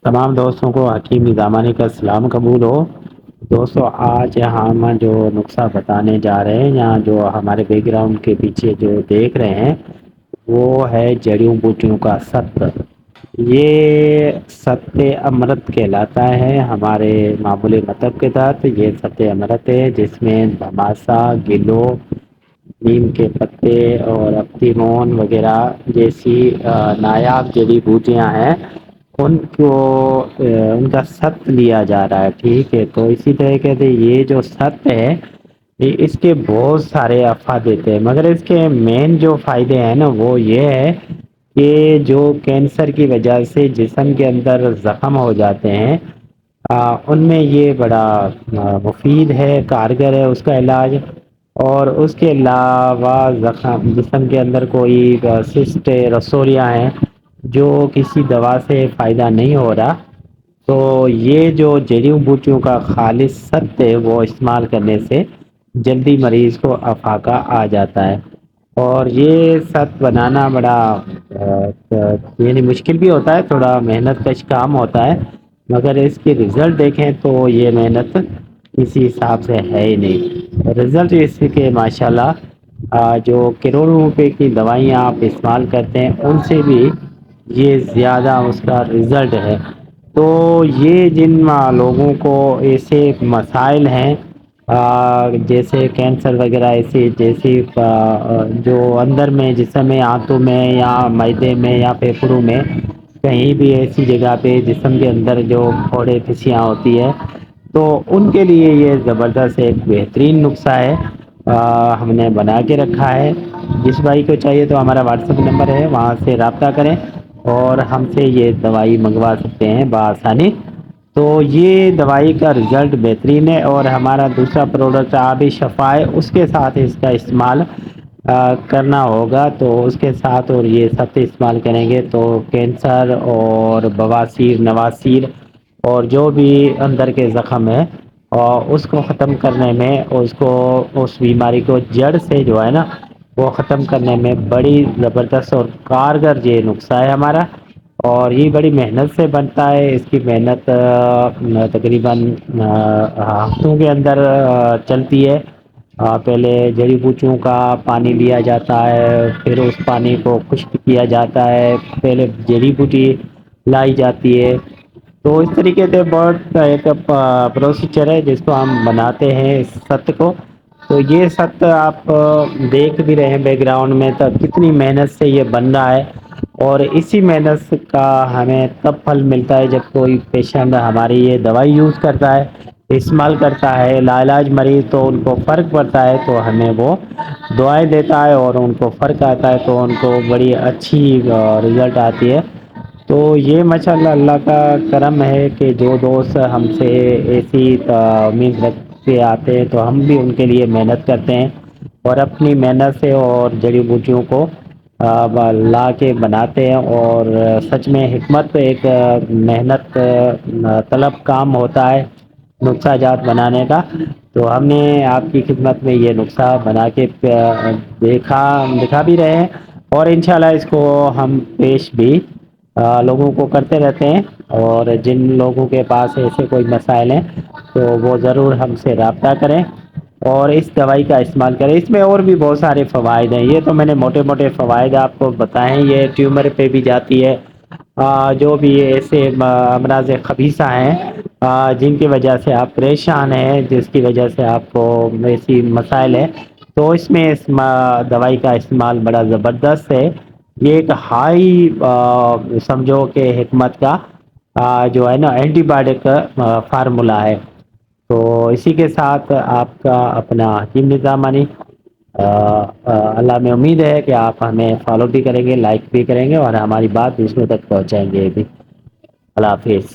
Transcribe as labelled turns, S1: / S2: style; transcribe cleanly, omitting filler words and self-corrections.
S1: تمام دوستوں کو حکیم نظامانی کا سلام قبول ہو۔ دوستو آج ہم جو نسخہ بتانے جا رہے ہیں، یہاں جو ہمارے بیک گراؤنڈ کے پیچھے جو دیکھ رہے ہیں وہ ہے جڑیوں بوٹیوں کا ستر۔ یہ ستیہ امرت کہلاتا ہے ہمارے معمولی مطلب کے تحت۔ یہ ستیہ امرت ہے جس میں دھماسا، گلو، نیم کے پتے اور اپٹی مون وغیرہ جیسی نایاب جڑی بوٹیاں ہیں، ان کا ست لیا جا رہا ہے۔ ٹھیک ہے، تو اسی طرح کہتے یہ جو ست ہے اس کے بہت سارے افادیتے ہیں، مگر اس کے مین جو فائدے ہیں نا وہ یہ ہے کہ جو کینسر کی وجہ سے جسم کے اندر زخم ہو جاتے ہیں ان میں یہ بڑا مفید ہے، کارگر ہے اس کا علاج۔ اور اس کے علاوہ جسم کے اندر کوئی سسٹ رسولیاں ہیں جو کسی دوا سے فائدہ نہیں ہو رہا، تو یہ جو جڑیوں بوٹیوں کا خالص ست ہے وہ استعمال کرنے سے جلدی مریض کو افاقہ آ جاتا ہے۔ اور یہ ست بنانا بڑا یعنی مشکل بھی ہوتا ہے، تھوڑا محنت کش کام ہوتا ہے، مگر اس کے رزلٹ دیکھیں تو یہ محنت کسی حساب سے ہے ہی نہیں۔ رزلٹ اس کے ماشاءاللہ جو کروڑوں روپے کی دوائیاں آپ استعمال کرتے ہیں ان سے بھی یہ زیادہ اس کا رزلٹ ہے۔ تو یہ جن لوگوں کو ایسے مسائل ہیں جیسے کینسر وغیرہ ایسی جیسی جو اندر میں جسم میں آنتوں میں یا معدے میں یا پھیپھڑوں میں کہیں بھی ایسی جگہ پہ جسم کے اندر جو پھوڑے پھسیاں ہوتی ہے تو ان کے لیے یہ زبردست ایک بہترین نسخہ ہے، ہم نے بنا کے رکھا ہے۔ جس بھائی کو چاہیے تو ہمارا واٹس ایپ نمبر ہے، وہاں سے رابطہ کریں اور ہم سے یہ دوائی منگوا سکتے ہیں بآسانی۔ تو یہ دوائی کا رزلٹ بہترین ہے، اور ہمارا دوسرا پروڈکٹ آبی شفا ہے، اس کے ساتھ اس کا استعمال کرنا ہوگا تو اس کے ساتھ اور یہ سب استعمال کریں گے تو کینسر اور بواسیر، نواسیر اور جو بھی اندر کے زخم ہے اور اس کو ختم کرنے میں اس بیماری کو جڑ سے جو ہے نا وہ ختم کرنے میں بڑی زبردست اور کارگر یہ نسخہ ہے ہمارا۔ اور یہ بڑی محنت سے بنتا ہے، اس کی محنت تقریباً ہفتوں کے اندر چلتی ہے۔ پہلے جڑی بوٹیوں کا پانی لیا جاتا ہے، پھر اس پانی کو خشک کیا جاتا ہے، پہلے جڑی بوٹی لائی جاتی ہے۔ تو اس طریقے سے بہت ایک پروسیجر ہے جس کو ہم بناتے ہیں اس ست کو۔ تو یہ ست آپ دیکھ بھی رہے ہیں بیک گراؤنڈ میں تب کتنی محنت سے یہ بن رہا ہے، اور اسی محنت کا ہمیں تب پھل ملتا ہے جب کوئی پیشنٹ ہماری یہ دوائی یوز کرتا ہے، استعمال کرتا ہے، لاعلاج مریض تو ان کو فرق پڑتا ہے تو ہمیں وہ دعائیں دیتا ہے اور ان کو فرق آتا ہے تو ان کو بڑی اچھی رزلٹ آتی ہے۔ تو یہ ماشاءاللہ اللہ کا کرم ہے کہ جو دوست ہم سے ایسی امید رکھ کے آتے ہیں تو ہم بھی ان کے لیے محنت کرتے ہیں، اور اپنی محنت سے اور جڑی بوٹیوں کو لا کے بناتے ہیں۔ اور سچ میں حکمت ایک محنت طلب کام ہوتا ہے نسخہ جات بنانے کا۔ تو ہم نے آپ کی خدمت میں یہ نسخہ بنا کے دکھا بھی رہے ہیں، اور انشاءاللہ اس کو ہم پیش بھی لوگوں کو کرتے رہتے ہیں۔ اور جن لوگوں کے پاس ایسے کوئی مسائل ہیں تو وہ ضرور ہم سے رابطہ کریں اور اس دوائی کا استعمال کریں۔ اس میں اور بھی بہت سارے فوائد ہیں، یہ تو میں نے موٹے موٹے فوائد آپ کو بتائے ہیں۔ یہ ٹیومر پہ بھی جاتی ہے، جو بھی ایسے امراض خبیثہ ہیں جن کی وجہ سے آپ پریشان ہیں، جس کی وجہ سے آپ کو ایسی مسائل ہیں، تو اس میں اس دوائی کا استعمال بڑا زبردست ہے۔ یہ ایک ہائی سمجھو کہ حکمت کا جو ہے نا اینٹی بایوٹک فارمولا ہے۔ تو اسی کے ساتھ آپ کا اپنا حکیم نظامانی اللہ میں امید ہے کہ آپ ہمیں فالو بھی کریں گے، لائک بھی کریں گے، اور ہماری بات دوسروں تک پہنچائیں گے بھی۔ اللہ حافظ۔